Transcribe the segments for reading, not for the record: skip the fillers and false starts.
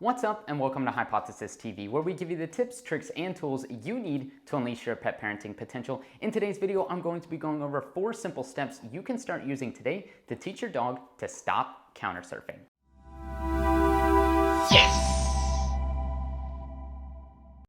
What's up and welcome to Hypothesis TV, where we give you the tips, tricks, and tools you need to unleash your pet parenting potential. In today's video, I'm going to be going over 4 simple steps you can start using today to teach your dog to stop counter surfing. Yes!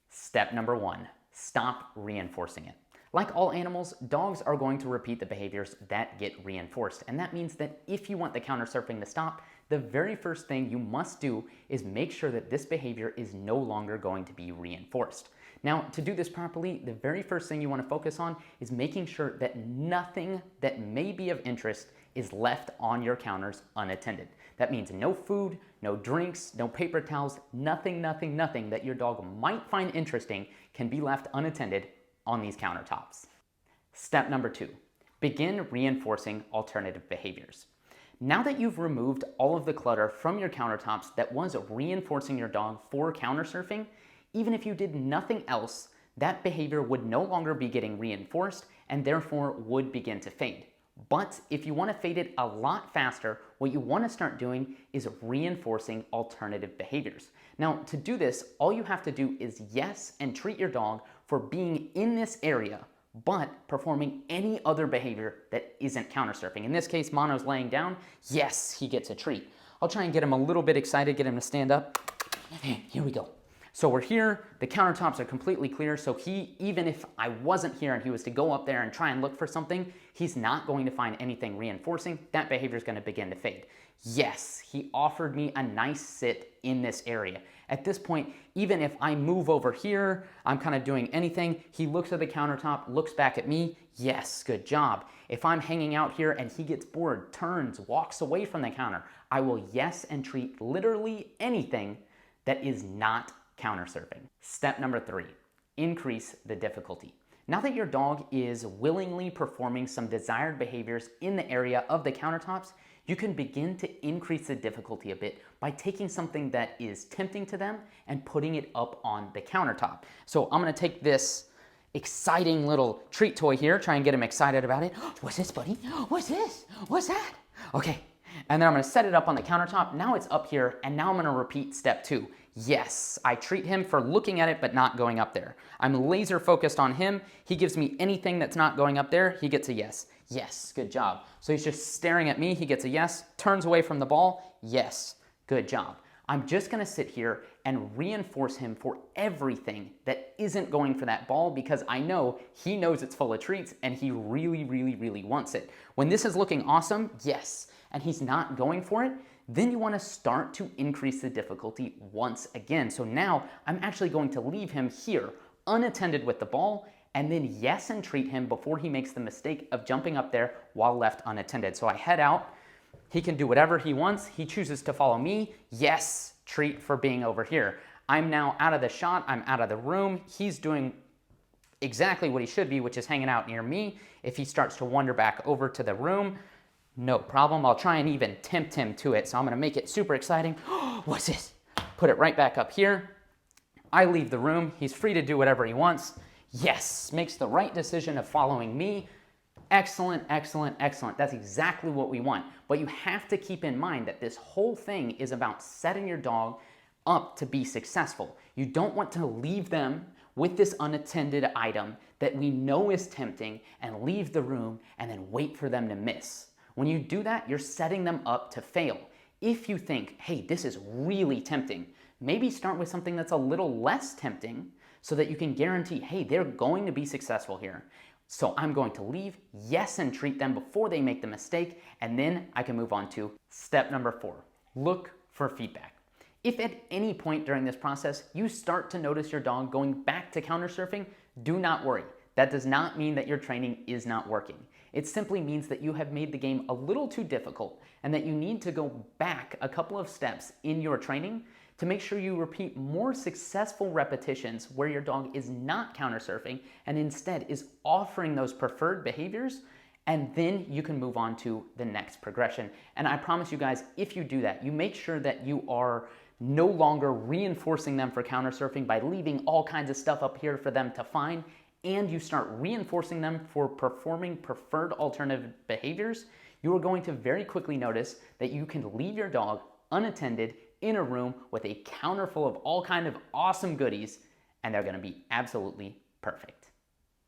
Step number 1, stop reinforcing it. Like all animals, dogs are going to repeat the behaviors that get reinforced. And that means that if you want the counter surfing to stop, the very first thing you must do is make sure that this behavior is no longer going to be reinforced. Now, to do this properly, the very first thing you want to focus on is making sure that nothing that may be of interest is left on your counters unattended. That means no food, no drinks, no paper towels, nothing that your dog might find interesting can be left unattended on these countertops. Step number 2, begin reinforcing alternative behaviors. Now that you've removed all of the clutter from your countertops that was reinforcing your dog for counter surfing, even if you did nothing else, that behavior would no longer be getting reinforced and therefore would begin to fade. But if you want to fade it a lot faster, what you want to start doing is reinforcing alternative behaviors. Now, to do this, all you have to do is yes and treat your dog for being in this area, but performing any other behavior that isn't counter surfing. In this case, Mono's laying down. Yes, he gets a treat. I'll try and get him a little bit excited, get him to stand up. Here we go. So we're here, the countertops are completely clear, so he, even if I wasn't here and he was to go up there and try and look for something, he's not going to find anything reinforcing. That behavior is going to begin to fade. Yes, he offered me a nice sit in this area. At this point, even if I move over here, I'm kind of doing anything, he looks at the countertop, looks back at me, yes, good job. If I'm hanging out here and he gets bored, turns, walks away from the counter, I will yes and treat literally anything that is not counter surfing. Step number 3, increase the difficulty. Now that your dog is willingly performing some desired behaviors in the area of the countertops, you can begin to increase the difficulty a bit by taking something that is tempting to them and putting it up on the countertop. So I'm gonna take this exciting little treat toy here, try and get him excited about it. What's this, buddy? What's this? What's that? Okay, and then I'm gonna set it up on the countertop. Now it's up here, and now I'm gonna repeat step 2. Yes, I treat him for looking at it but not going up there. I'm laser focused on him. He gives me anything that's not going up there, he gets a yes. Yes, good job. So he's just staring at me, he gets a yes, turns away from the ball, yes, good job. I'm just gonna sit here and reinforce him for everything that isn't going for that ball because I know he knows it's full of treats and he really wants it. When this is looking awesome, yes, and he's not going for it, then you want to start to increase the difficulty once again. So now I'm actually going to leave him here unattended with the ball and then yes and treat him before he makes the mistake of jumping up there while left unattended. So I head out, he can do whatever he wants, he chooses to follow me, yes, treat for being over here. I'm now out of the shot, I'm out of the room, he's doing exactly what he should be, which is hanging out near me. If he starts to wander back over to the room, no problem, I'll try and even tempt him to it. So I'm gonna make it super exciting. What's this? Put it right back up here. I leave the room, he's free to do whatever he wants. Yes, makes the right decision of following me. Excellent. That's exactly what we want. But you have to keep in mind that this whole thing is about setting your dog up to be successful. You don't want to leave them with this unattended item that we know is tempting and leave the room and then wait for them to miss. When you do that, you're setting them up to fail. If you think, hey, this is really tempting, maybe start with something that's a little less tempting so that you can guarantee, hey, they're going to be successful here. So I'm going to leave, yes, and treat them before they make the mistake, and then I can move on to step number 4, look for feedback. If at any point during this process you start to notice your dog going back to counter surfing, do not worry. That does not mean that your training is not working. It simply means that you have made the game a little too difficult and that you need to go back a couple of steps in your training to make sure you repeat more successful repetitions where your dog is not counter surfing and instead is offering those preferred behaviors, and then you can move on to the next progression. And I promise you guys, if you do that, you make sure that you are no longer reinforcing them for counter surfing by leaving all kinds of stuff up here for them to find, and you start reinforcing them for performing preferred alternative behaviors, you are going to very quickly notice that you can leave your dog unattended in a room with a counter full of all kind of awesome goodies, and they're going to be absolutely perfect.